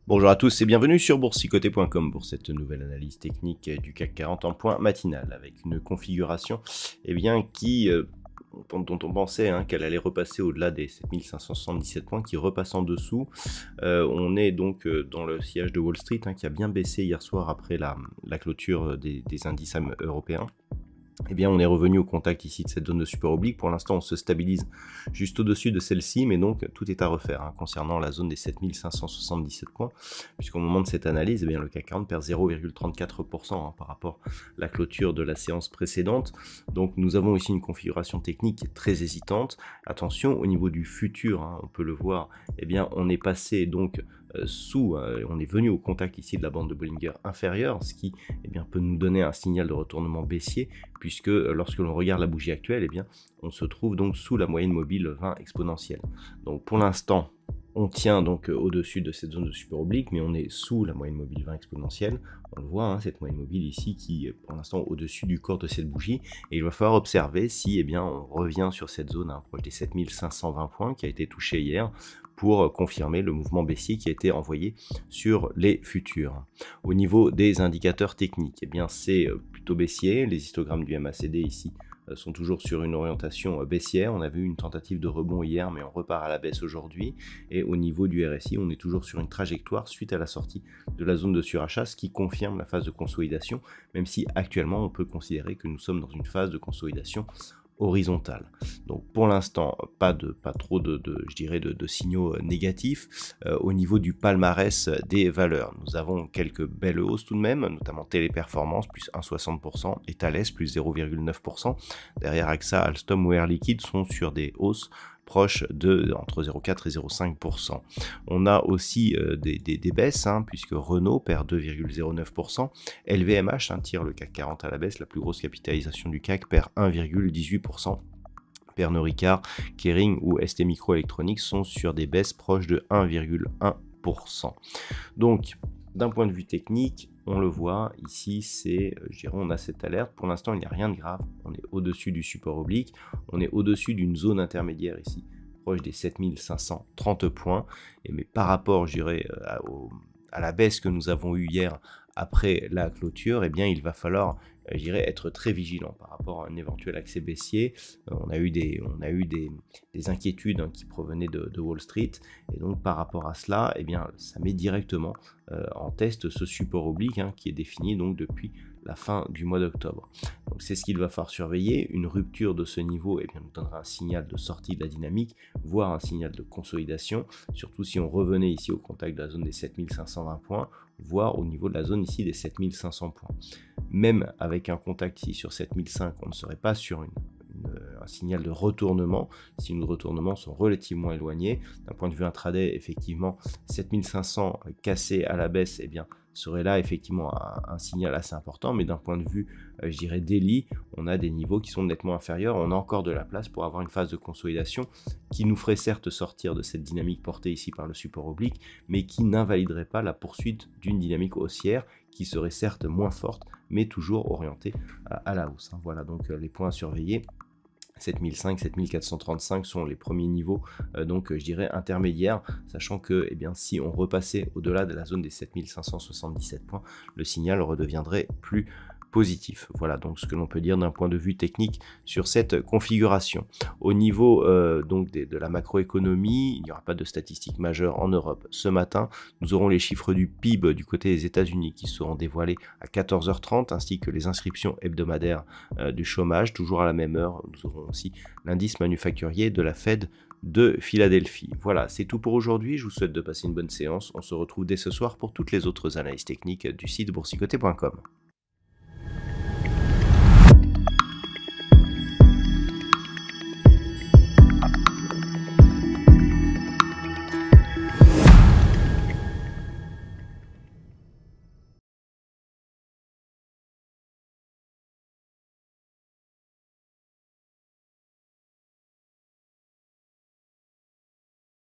Bonjour à tous et bienvenue sur boursicoté.com pour cette nouvelle analyse technique du CAC 40 en point matinal avec une configuration dont on pensait qu'elle allait repasser au-delà des 7577 points, qui repasse en dessous. On est donc dans le sillage de Wall Street qui a bien baissé hier soir après la clôture des indices européens. Eh bien, on est revenu au contact ici de cette zone de support oblique. Pour l'instant, on se stabilise juste au-dessus de celle-ci, mais donc tout est à refaire concernant la zone des 7577 points, puisqu'au moment de cette analyse, eh bien, le CAC 40 perd 0,34% par rapport à la clôture de la séance précédente. Donc, nous avons ici une configuration technique très hésitante. Attention, au niveau du futur, on peut le voir, eh bien, on est passé donc on est venu au contact ici de la bande de Bollinger inférieure, ce qui peut nous donner un signal de retournement baissier, puisque lorsque l'on regarde la bougie actuelle, on se trouve donc sous la moyenne mobile 20 exponentielle. Donc pour l'instant, on tient donc au-dessus de cette zone de support oblique, mais on est sous la moyenne mobile 20 exponentielle. On le voit, cette moyenne mobile ici qui est pour l'instant au-dessus du corps de cette bougie. Et il va falloir observer si on revient sur cette zone proche des 7520 points qui a été touchée hier, pour confirmer le mouvement baissier qui a été envoyé sur les futurs. Au niveau des indicateurs techniques, c'est plutôt baissier. Les histogrammes du MACD ici sont toujours sur une orientation baissière. On a vu une tentative de rebond hier, mais on repart à la baisse aujourd'hui. Et au niveau du RSI, on est toujours sur une trajectoire suite à la sortie de la zone de surachat, ce qui confirme la phase de consolidation, même si actuellement on peut considérer que nous sommes dans une phase de consolidation horizontale. Donc pour l'instant, pas trop de signaux négatifs. Au niveau du palmarès des valeurs, nous avons quelques belles hausses tout de même, notamment Téléperformance plus 1,60% et Thales plus 0,9%. Derrière AXA, Alstom ou Air Liquide sont sur des hausses proche de entre 0,4 et 0,5%. On a aussi des baisses, puisque Renault perd 2,09%, LVMH tire le CAC 40 à la baisse, la plus grosse capitalisation du CAC perd 1,18%. Pernod Ricard, Kering ou ST Microelectronics sont sur des baisses proches de 1,1%. Donc, d'un point de vue technique, on le voit ici, on a cette alerte. Pour l'instant, il n'y a rien de grave. On est au-dessus du support oblique. On est au-dessus d'une zone intermédiaire ici, proche des 7530 points. Mais par rapport, à la baisse que nous avons eue hier après la clôture, il va falloir être très vigilant par rapport à un éventuel accès baissier. On a eu des inquiétudes qui provenaient de Wall Street, et donc par rapport à cela, ça met directement en test ce support oblique qui est défini donc depuis la fin du mois d'octobre. Donc c'est ce qu'il va falloir surveiller. Une rupture de ce niveau nous donnera un signal de sortie de la dynamique, voire un signal de consolidation, surtout si on revenait ici au contact de la zone des 7520 points, voire au niveau de la zone ici des 7500 points. Même avec un contact ici sur 7005, on ne serait pas sur un signal de retournement, si nos retournements sont relativement éloignés. D'un point de vue intraday, effectivement, 7500 cassés à la baisse, serait là effectivement un signal assez important, mais d'un point de vue, daily, on a des niveaux qui sont nettement inférieurs. On a encore de la place pour avoir une phase de consolidation qui nous ferait certes sortir de cette dynamique portée ici par le support oblique, mais qui n'invaliderait pas la poursuite d'une dynamique haussière qui serait certes moins forte, mais toujours orientée à la hausse. Voilà donc les points à surveiller. 7005, 7435 sont les premiers niveaux, intermédiaires, sachant que si on repassait au-delà de la zone des 7577 points, le signal redeviendrait plus positif. Voilà donc ce que l'on peut dire d'un point de vue technique sur cette configuration. Au niveau de la macroéconomie, il n'y aura pas de statistiques majeures en Europe. Ce matin, nous aurons les chiffres du PIB du côté des États-Unis qui seront dévoilés à 14h30, ainsi que les inscriptions hebdomadaires du chômage, toujours à la même heure. Nous aurons aussi l'indice manufacturier de la Fed de Philadelphie. Voilà, c'est tout pour aujourd'hui. Je vous souhaite de passer une bonne séance. On se retrouve dès ce soir pour toutes les autres analyses techniques du site boursicoté.com.